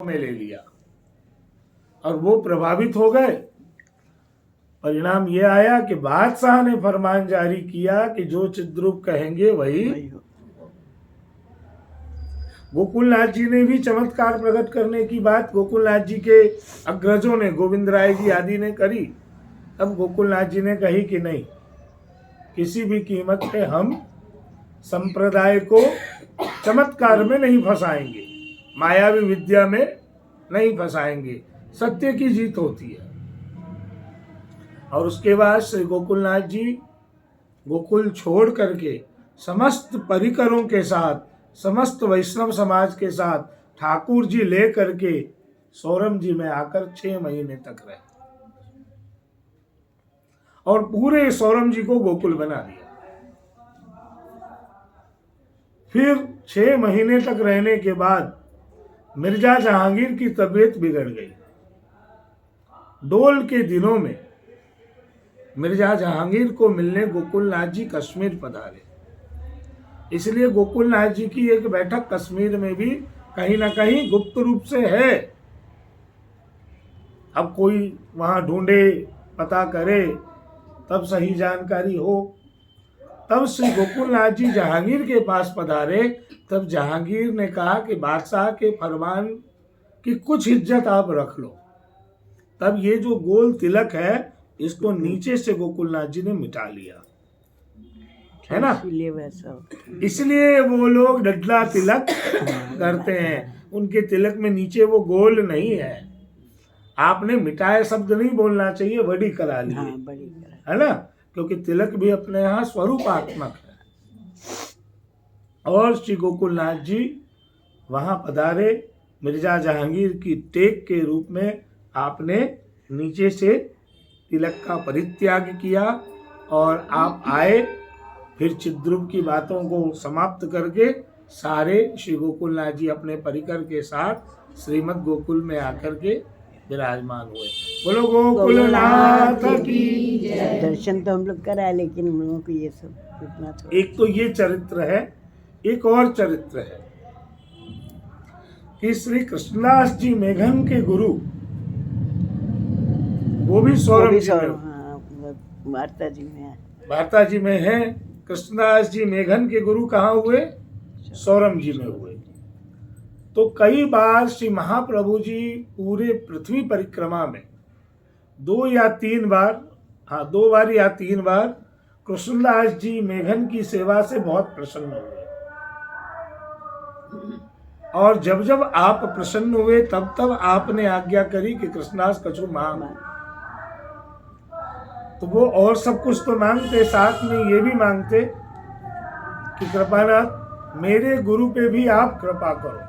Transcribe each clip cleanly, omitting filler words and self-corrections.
में ले लिया और वो प्रभावित हो गए। परिणाम ये आया कि बादशाह ने फरमान जारी किया कि जो चिद्रूप कहेंगे वही। गोकुलनाथ जी ने भी चमत्कार प्रकट करने की बात गोकुलनाथ जी के अग्रजों ने, गोविंद राय जी आदि ने करी। तब गोकुलनाथ जी ने कही कि नहीं, किसी भी कीमत पे हम संप्रदाय को चमत्कार में नहीं फंसाएंगे, मायावी विद्या में नहीं फंसाएंगे, सत्य की जीत होती है। और उसके बाद श्री गोकुलनाथ जी गोकुल छोड़ करके समस्त परिकरों के साथ, समस्त वैष्णव समाज के साथ ठाकुर जी ले करके सौरम जी में आकर 6 महीने तक रहे और पूरे सौरम जी को गोकुल बना दिया। फिर 6 महीने तक रहने के बाद मिर्जा जहांगीर की तबीयत बिगड़ गई। डोल के दिनों में मिर्जा जहांगीर को मिलने गोकुलनाथ जी कश्मीर पधारे। इसलिए गोकुलनाथ जी की एक बैठक कश्मीर में भी कहीं ना कहीं गुप्त रूप से है। अब कोई वहां ढूंढे, पता करे, तब सही जानकारी हो। तब श्री गोकुलनाथ जी जहांगीर के पास पधारे। तब जहांगीर ने कहा कि बादशाह के फरमान की कुछ इज्जत आप रख लो। तब ये जो गोल तिलक है, इसको नीचे से गोकुलनाथ जी ने मिटा लिया, है ना। इसलिए वो लोग डडला तिलक करते हैं। उनके तिलक में नीचे वो गोल नहीं है। आपने मिटाए शब्द नहीं बोलना चाहिए, बड़ी करा ली, है ना, क्योंकि तिलक भी अपने यहाँ स्वरूपात्मक है। और श्री गोकुलनाथ जी वहां पधारे। मिर्जा जहांगीर की टेक के रूप में आपने नीचे से तिलक का परित्याग किया और आप आए। फिर चिद्रूप की बातों को समाप्त करके सारे श्री गोकुलनाथ जी अपने परिकर के साथ श्रीमद् गोकुल में आकर के विराजमान हुए। बोलो गोकुलनाथ की जय। दर्शन तो हम लोग करा, लेकिन हम लोगों को ये सब एक तो ये चरित्र है, एक और चरित्र है कि श्री कृष्णदास जी मेघन के गुरु, वो भी सौरभ जी में, वार्ता जी में, वार्ता जी में है। कृष्णदास जी मेघन के गुरु कहाँ हुए? सौरम जी में हुए। तो कई बार श्री महाप्रभु जी पूरे पृथ्वी परिक्रमा में 2 या 3 बार, 2 बार या 3 बार कृष्णदास जी मेघन की सेवा से बहुत प्रसन्न हुए। और जब जब आप प्रसन्न हुए तब तब आपने आज्ञा करी कि कृष्णदास कछु मांग। तो वो और सब कुछ तो मांगते, साथ में ये भी मांगते कि कृपानाथ मेरे गुरु पे भी आप कृपा करो।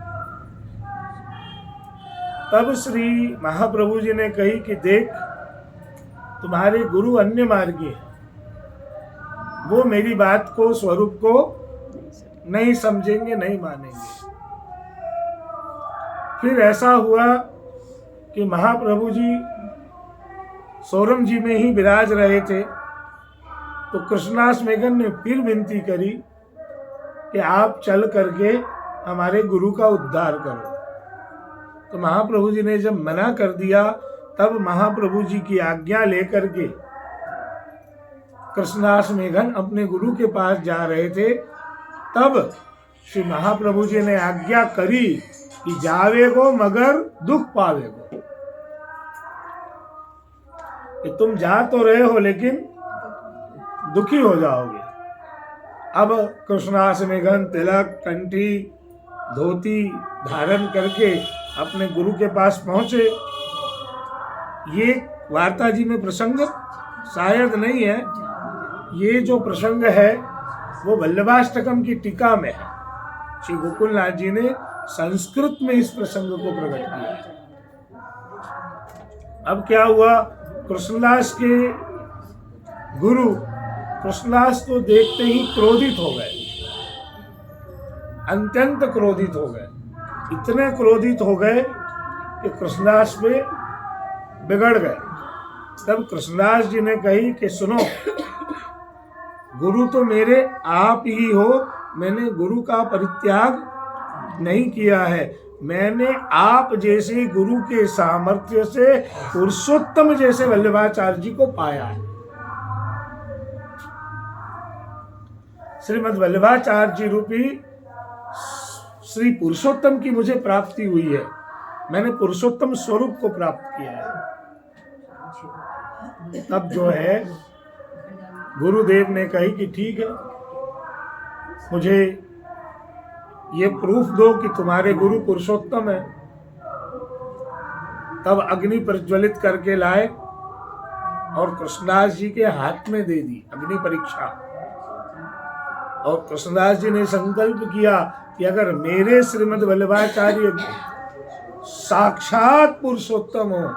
तब श्री महाप्रभु जी ने कही कि देख, तुम्हारे गुरु अन्य मार्गी हैं, वो मेरी बात को, स्वरूप को नहीं समझेंगे, नहीं मानेंगे। फिर ऐसा हुआ कि महाप्रभु जी सौरम जी में ही विराज रहे थे। तो कृष्णदास मेघन ने फिर विनती करी कि आप चल करके हमारे गुरु का उद्धार करो। तो महाप्रभु जी ने जब मना कर दिया, तब महाप्रभु जी की आज्ञा लेकर के कृष्णदास मेघन अपने गुरु के पास जा रहे थे। तब श्री महाप्रभु जी ने आज्ञा करी कि जावेगो मगर दुख पावेगो, कि तुम जा तो रहे हो लेकिन दुखी हो जाओगे। अब कृष्णदास मेघन तिलक, कंठी, धोती धारण करके अपने गुरु के पास पहुंचे। ये वार्ता जी में प्रसंग शायद नहीं है, ये जो प्रसंग है वो वल्लभाष्टकम की टीका में है। श्री गोकुलनाथ जी ने संस्कृत में इस प्रसंग को प्रकट किया है। अब क्या हुआ, कृष्णदास के गुरु कृष्णदास को देखते ही क्रोधित हो गए, अत्यंत क्रोधित हो गए। इतने क्रोधित हो गए कि कृष्णदास पे बिगड़ गए। तब कृष्णदास जी ने कही कि सुनो, गुरु तो मेरे आप ही हो, मैंने गुरु का परित्याग नहीं किया है, मैंने आप जैसे गुरु के सामर्थ्य से पुरुषोत्तम जैसे वल्लभाचार्य जी को पाया है। श्रीमद् वल्लभाचार्य जी रूपी श्री पुरुषोत्तम की मुझे प्राप्ति हुई है। मैंने पुरुषोत्तम स्वरूप को प्राप्त किया है। तब जो है गुरुदेव ने कही कि ठीक है, मुझे ये प्रूफ दो कि तुम्हारे गुरु पुरुषोत्तम है। तब अग्नि प्रज्वलित करके लाए और कृष्णदास जी के हाथ में दे दी अग्नि परीक्षा। और कृष्णदास जी ने संकल्प किया कि अगर मेरे श्रीमद् वल्लभाचार्य साक्षात पुरुषोत्तम हो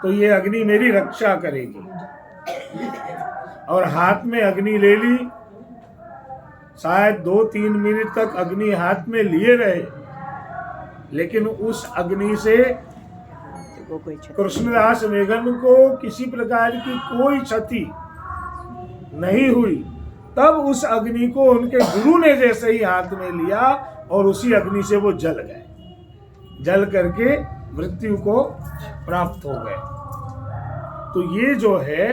तो ये अग्नि मेरी रक्षा करेगी। और हाथ में अग्नि ले ली। शायद 2-3 मिनट तक अग्नि हाथ में लिए रहे, लेकिन उस अग्नि से कृष्णदास वेगन को किसी प्रकार की कोई क्षति नहीं हुई। तब उस अग्नि को उनके गुरु ने जैसे ही हाथ में लिया और उसी अग्नि से वो जल गए, जल करके मृत्यु को प्राप्त हो गए। तो ये जो है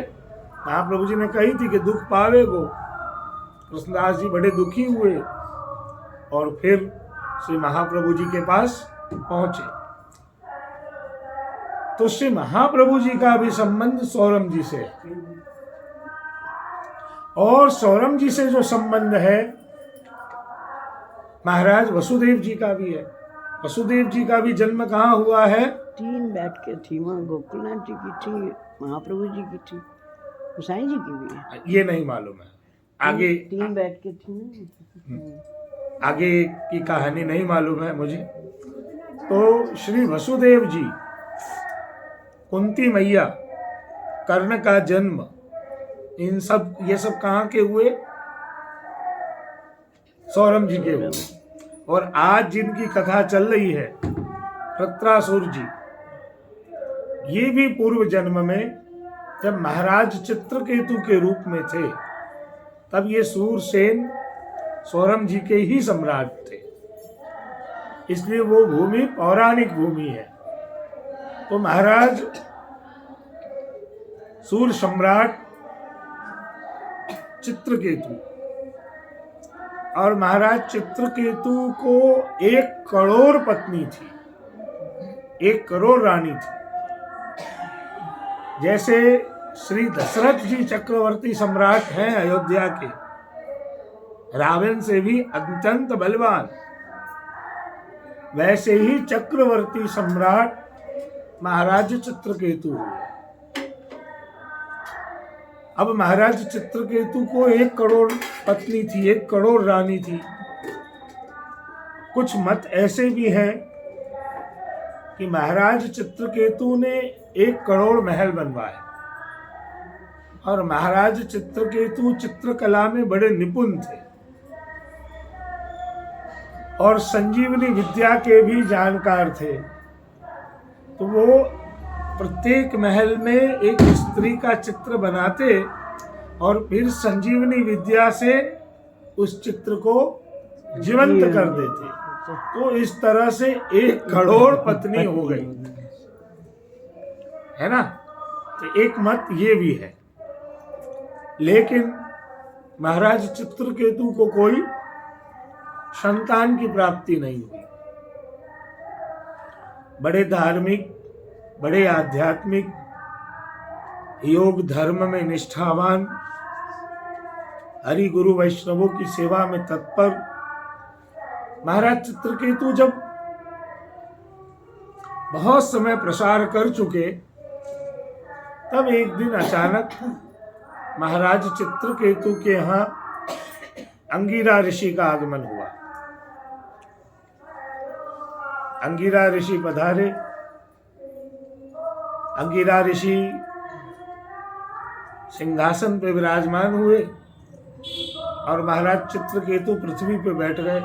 महाप्रभु जी ने कही थी कि दुख पावे को, कृष्णदास जी बड़े दुखी हुए और फिर श्री महाप्रभु जी के पास पहुंचे। तो श्री महाप्रभु जी का भी संबंध सौरम जी से, और सौरम जी से जो संबंध है महाराज वसुदेव जी का भी है। वसुदेव जी का भी जन्म कहाँ हुआ है? 3 बैठ के थी वहाँ, गोकुलनाथ जी की थी, महाप्रभु जी की थी, गोसाई जी की भी है। ये नहीं मालूम है, आगे 3 बैठ के थी ना। आगे की कहानी नहीं मालूम है मुझे। तो श्री वसुदेव जी, कुंती मैया, कर्ण का जन्म, इन सब ये सब कहाँ के हुए? सौरम जी के हुए। और आज जिनकी कथा चल रही है वृत्रासुर जी, ये भी पूर्व जन्म में जब महाराज चित्रकेतु के रूप में थे तब ये सूरसेन सौरम जी के ही सम्राट थे, इसलिए वो भूमि पौराणिक भूमि है। तो महाराज सूर सम्राट चित्रकेतु, और महाराज चित्रकेतु को 1 करोड़ पत्नी थी, 1 करोड़ रानी थी। जैसे श्री दशरथ जी चक्रवर्ती सम्राट हैं अयोध्या के, रावण से भी अत्यंत बलवान, वैसे ही चक्रवर्ती सम्राट महाराज चित्रकेतु हुए। अब महाराज चित्रकेतु को 1 करोड़ पत्नी थी, 1 करोड़ रानी थी। कुछ मत ऐसे भी हैं कि महाराज चित्रकेतु ने 1 करोड़ महल बनवाए, और महाराज चित्रकेतु चित्रकला में बड़े निपुण थे और संजीवनी विद्या के भी जानकार थे। तो वो प्रत्येक महल में एक स्त्री का चित्र बनाते और फिर संजीवनी विद्या से उस चित्र को जीवंत कर देते। तो इस तरह से 1 करोड़ पत्नी हो गई, है ना। तो एक मत ये भी है, लेकिन महाराज चित्रकेतु को कोई संतान की प्राप्ति नहीं हुई। बड़े धार्मिक, बड़े आध्यात्मिक, योग धर्म में निष्ठावान, हरि गुरु वैष्णवों की सेवा में तत्पर महाराज चित्रकेतु जब बहुत समय प्रसार कर चुके, तब एक दिन अचानक महाराज चित्रकेतु के यहाँ अंगिरा ऋषि का आगमन हुआ। अंगिरा ऋषि पधारे। अंगिरा ऋषि सिंहासन पे विराजमान हुए और महाराज चित्रकेतु पृथ्वी पे बैठ गए।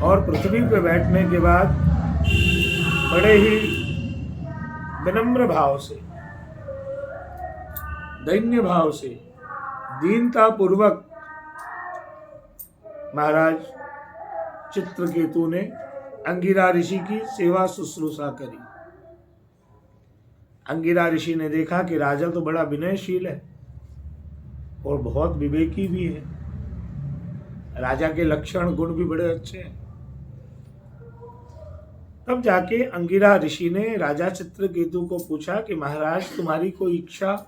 और पृथ्वी पे बैठने के बाद बड़े ही विनम्र भाव से, दैन्य भाव से, दीनता पूर्वक महाराज चित्रकेतु ने अंगिरा ऋषि की सेवा शुश्रूषा करी। अंगिरा ऋषि ने देखा कि राजा तो बड़ा विनयशील है और बहुत विवेकी भी है, राजा के लक्षण गुण भी बड़े अच्छे हैं। तब जाके अंगिरा ऋषि ने राजा चित्रकेतु को पूछा कि महाराज तुम्हारी कोई इच्छा,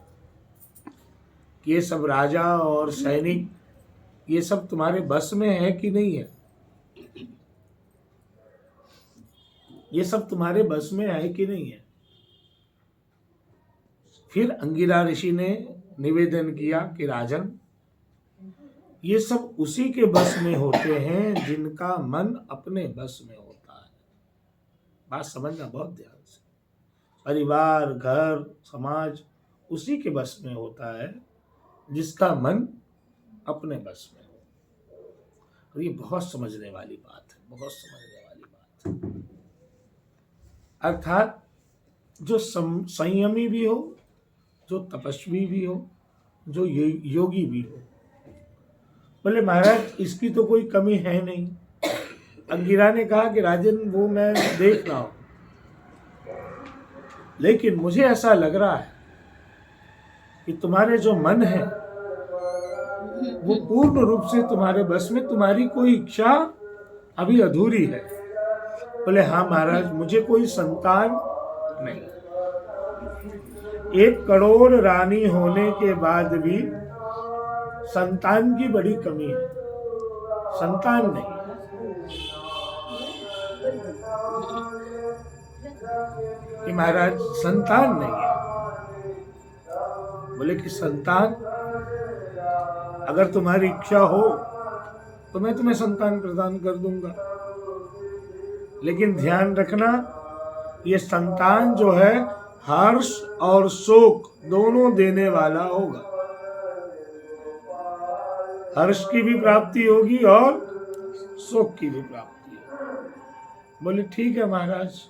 ये सब राजा और सैनिक ये सब तुम्हारे बस में है कि नहीं है? ये सब तुम्हारे बस में है कि नहीं है? फिर अंगिरा ऋषि ने निवेदन किया कि राजन, ये सब उसी के बस में होते हैं जिनका मन अपने बस में होता है। बात समझना बहुत ध्यान से। परिवार, घर, समाज उसी के बस में होता है जिसका मन अपने बस में हो। और ये बहुत समझने वाली बात है, बहुत समझने वाली बात है। अर्थात जो संयमी भी हो, जो तपस्वी भी हो, जो योगी भी हो। बोले महाराज इसकी तो कोई कमी है नहीं। अंगिरा ने कहा कि राजन वो मैं देख रहा हूं, लेकिन मुझे ऐसा लग रहा है कि तुम्हारे जो मन है वो पूर्ण रूप से तुम्हारे बस में, तुम्हारी कोई इच्छा अभी अधूरी है। बोले हाँ महाराज, मुझे कोई संतान नहीं। 1 करोड़ रानी होने के बाद भी संतान की बड़ी कमी है, संतान नहीं। कि महाराज संतान नहीं है। बोले कि संतान अगर तुम्हारी इच्छा हो तो मैं तुम्हें संतान प्रदान कर दूंगा, लेकिन ध्यान रखना ये संतान जो है हर्ष और शोक दोनों देने वाला होगा। हर्ष की भी प्राप्ति होगी और शोक की भी प्राप्ति होगी। बोले ठीक है महाराज,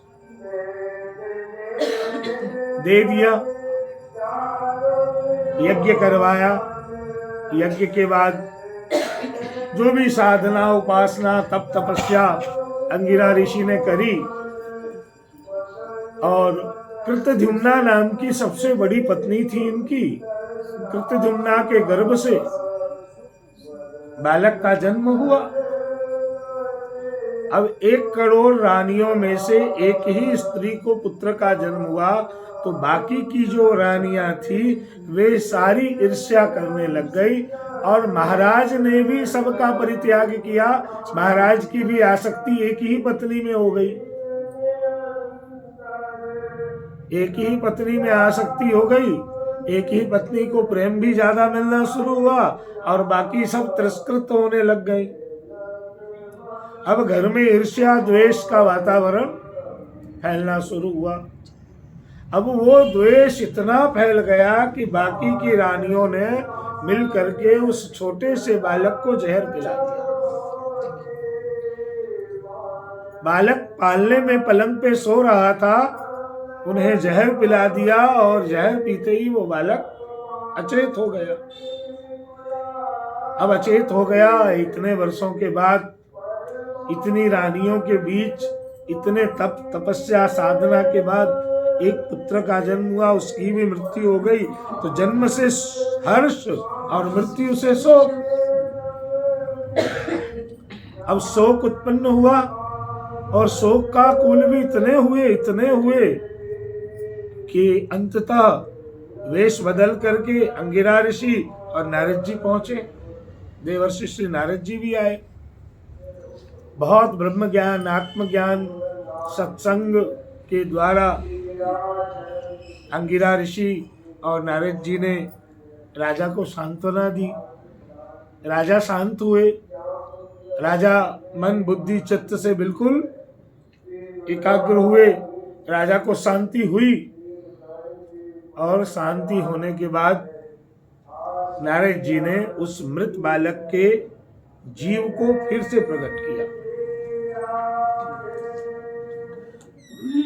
दे दिया। यज्ञ करवाया। यज्ञ के बाद जो भी साधना, उपासना, तप तपस्या अंगिरा ऋषि ने करी, और कृतद्युम्ना नाम की सबसे बड़ी पत्नी थी इनकी, कृतद्युम्ना के गर्भ से बालक का जन्म हुआ। अब 1 करोड़ रानियों में से एक ही स्त्री को पुत्र का जन्म हुआ, तो बाकी की जो रानियां थी वे सारी ईर्ष्या करने लग गई, और महाराज ने भी सबका परित्याग किया। महाराज की भी आसक्ति एक ही पत्नी में हो गई, एक ही पत्नी में आसक्ति हो गई। एक ही पत्नी को प्रेम भी ज्यादा मिलना शुरू हुआ और बाकी सब तिरस्कृत होने लग गए। अब घर में ईर्ष्या द्वेष का वातावरण फैलना शुरू हुआ। अब वो द्वेष इतना फैल गया कि बाकी की रानियों ने मिल करके उस छोटे से बालक को जहर पिला दिया। बालक पालने में पलंग पे सो रहा था, उन्हें जहर पिला दिया, और जहर पीते ही वो बालक अचेत हो गया। अब अचेत हो गया, इतने वर्षों के बाद, इतनी रानियों के बीच, इतने तप तपस्या साधना के बाद एक पुत्र का जन्म हुआ, उसकी भी मृत्यु हो गई। तो जन्म से हर्ष और मृत्यु से शोक। अब शोक उत्पन्न हुआ, और शोक का कुल भी इतने हुए कि अंततः वेश बदल करके अंगिरा ऋषि और नारद जी पहुंचे। देवर्षि श्री नारद जी भी आए। बहुत ब्रह्म ज्ञान, आत्मज्ञान, सत्संग के द्वारा अंगिरा ऋषि और नारद जी ने राजा को सांत्वना दी। राजा शांत हुए। राजा मन बुद्धि चित्त से बिल्कुल एकाग्र हुए। राजा को शांति हुई, और शांति होने के बाद नारद जी ने उस मृत बालक के जीव को फिर से प्रकट किया।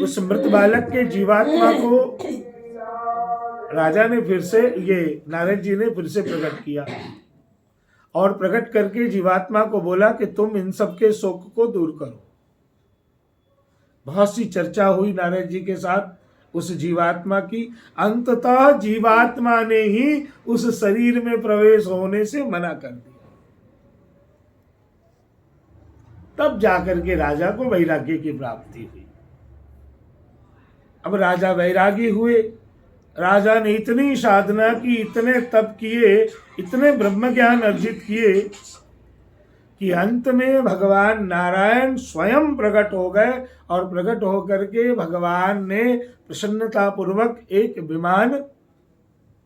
उस मृत बालक के जीवात्मा को राजा ने फिर से, ये नारद जी ने फिर से प्रकट किया, और प्रकट करके जीवात्मा को बोला कि तुम इन सबके शोक को दूर करो। बहुत सी चर्चा हुई नारद जी के साथ उस जीवात्मा की। अंततः जीवात्मा ने ही उस शरीर में प्रवेश होने से मना कर दिया। तब जाकर के राजा को वैराग्य की प्राप्ति हुई। अब राजा वैरागी हुए। राजा ने इतनी साधना की, इतने तप किए, इतने ब्रह्म ज्ञान अर्जित किए कि अंत में भगवान नारायण स्वयं प्रकट हो गए। और प्रकट होकर के भगवान ने प्रसन्नता पूर्वक एक विमान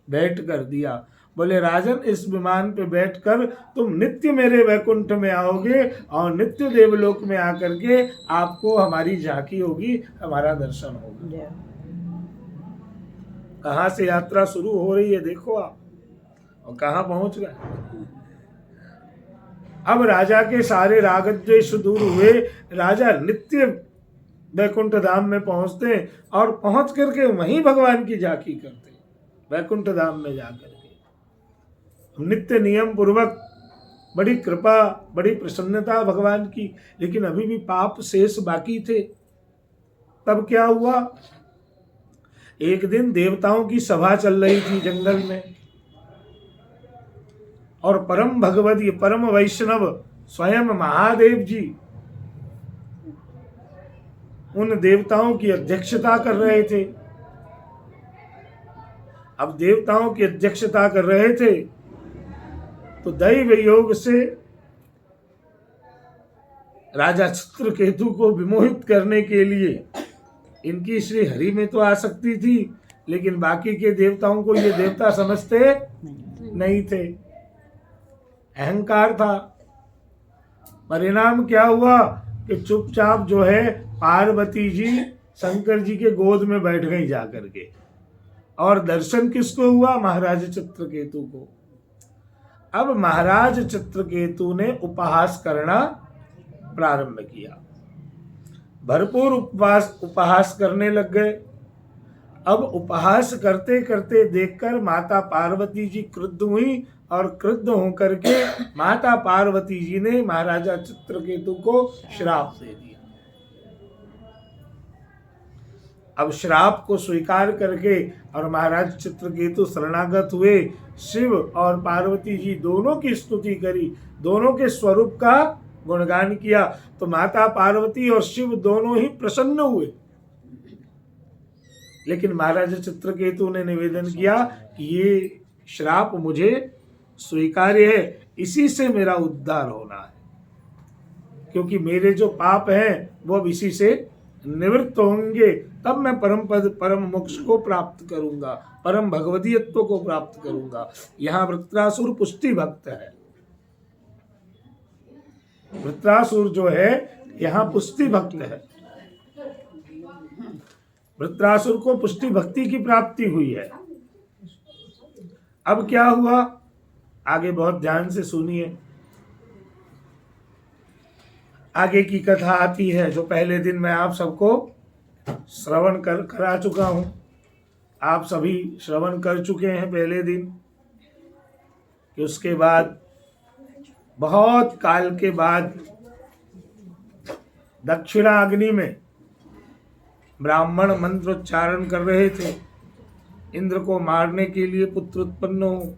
भेंट कर दिया। बोले राजन, इस विमान पे बैठकर तुम नित्य मेरे वैकुंठ में आओगे और नित्य देवलोक में आकर के आपको हमारी झांकी होगी, हमारा दर्शन होगा। कहाँ से यात्रा शुरू हो रही है देखो आप, और कहाँ पहुंच गए। अब राजा के सारे राग द्वेष दूर हुए। राजा नित्य वैकुंठ धाम में पहुंचते और पहुंच करके वहीं भगवान की झांकी करते वैकुंठ धाम में जाकर के। नित्य नियम पूर्वक, बड़ी कृपा, बड़ी प्रसन्नता भगवान की। लेकिन अभी भी पाप शेष बाकी थे। तब क्या हुआ, एक दिन देवताओं की सभा चल रही थी जंगल में, और परम भगवती, परम वैष्णव स्वयं महादेव जी उन देवताओं की अध्यक्षता कर रहे थे। अब देवताओं की अध्यक्षता कर रहे थे तो दैव योग से राजा चित्रकेतु को विमोहित करने के लिए इनकी श्री हरि में तो आसक्ति थी, लेकिन बाकी के देवताओं को ये देवता समझते नहीं थे। अहंकार था। परिणाम क्या हुआ कि चुपचाप जो है पार्वती जी शंकर जी के गोद में बैठ गई जाकर के। और दर्शन किसको हुआ, महाराज चित्रकेतु को। अब महाराज चित्रकेतु ने उपहास करना प्रारंभ किया। भरपूर उपहास करने लग गए। अब उपहास करते करते देखकर माता पार्वती जी क्रुद्ध हुई, और क्रुद्ध होकर के माता पार्वती जी ने महाराजा चित्रकेतु को श्राप दे दिया। अब श्राप को स्वीकार करके और महाराज चित्रकेतु शरणागत हुए। शिव और पार्वती जी दोनों की स्तुति करी, दोनों के स्वरूप का गुणगान किया। तो माता पार्वती और शिव दोनों ही प्रसन्न हुए। लेकिन महाराज चित्रकेतु ने निवेदन किया कि ये श्राप मुझे स्वीकार्य है, इसी से मेरा उद्धार होना है, क्योंकि मेरे जो पाप हैं वो अब इसी से निवृत्त होंगे। तब मैं परम पद, परम मोक्ष को प्राप्त करूंगा, परम भगवदीयत्व को प्राप्त करूंगा। यहाँ वृत्रासुर पुष्टि भक्त है। वृत्रासुर जो है यहाँ पुष्टि भक्त है। वृत्रासुर को पुष्टि भक्ति की प्राप्ति हुई है। अब क्या हुआ, आगे बहुत ध्यान से सुनिए। आगे की कथा आती है जो पहले दिन मैं आप सबको श्रवण करा चुका हूं। आप सभी श्रवण कर चुके हैं पहले दिन कि उसके बाद बहुत काल के बाद दक्षिणाग्नि में ब्राह्मण मंत्रोच्चारण कर रहे थे, इंद्र को मारने के लिए पुत्र उत्पन्न हो।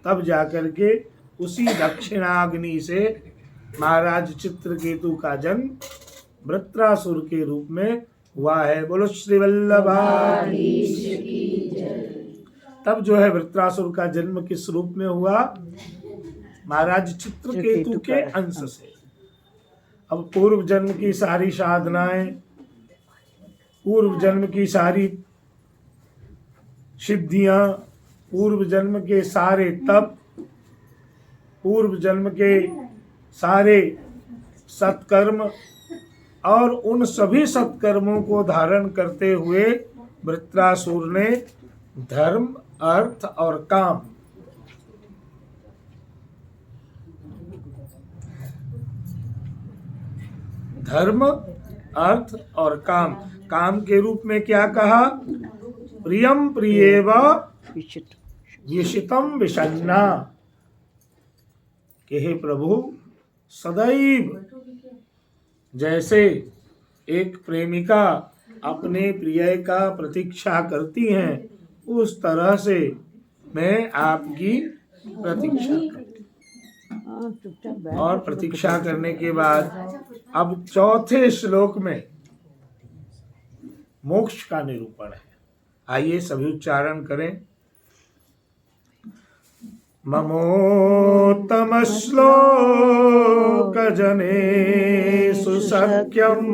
तब जाकर के उसी दक्षिणाग्नि से महाराज चित्रकेतु का जन्म वृत्रासुर के रूप में हुआ है। बोलो श्री वल्लभाधीश की जय। तब जो है वृत्रासुर का जन्म किस रूप में हुआ, महाराज चित्रकेतु के अंश से। अब पूर्व जन्म की सारी साधनाएं, पूर्व जन्म की सारी सिद्धियां, पूर्व जन्म के सारे तप, पूर्व जन्म के सारे सत्कर्म, और उन सभी सत्कर्मों को धारण करते हुए वृत्रासुर ने धर्म, अर्थ और काम, धर्म, अर्थ और काम, काम के रूप में क्या कहा, प्रियम प्रियेव विषितम विषन्ना। कि हे प्रभु, सदैव जैसे एक प्रेमिका अपने प्रिय का प्रतीक्षा करती हैं, उस तरह से मैं आपकी प्रतीक्षा करती हाँ चुपचाप बैठ। हूँ। और प्रतीक्षा करने के बाद अब चौथे श्लोक में मोक्ष का निरूपण है। आइए सभी उच्चारण करें। ममोत्तम श्लोक जनेषु सख्यम,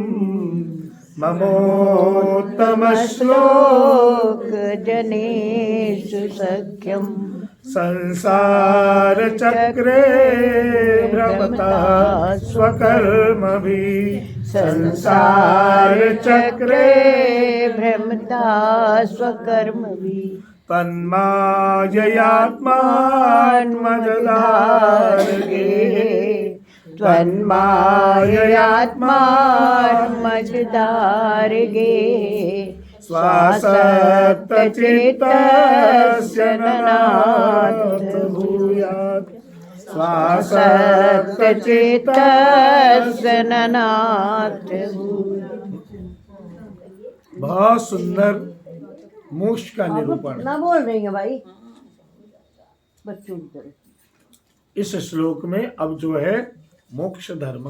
ममोत्तम श्लोक जनेषु सख्यम संसार चक्रे भ्रमता स्वकर्मभिः, संसार चक्रे भ्रमता स्वकर्मभिः तन्माययात्मात्मजदार्गे, त्वन्माययात्मात्मजदार्गे स्वासक्तचित्तस्य ननाथ भूयात्, स्वासक्तचित्तस्य ननाथ भूयात्। बहुत सुंदर मोक्ष का निरूपण है। ना बोल रही है भाई बच्चों की तरह। इस श्लोक में अब जो है मोक्ष धर्म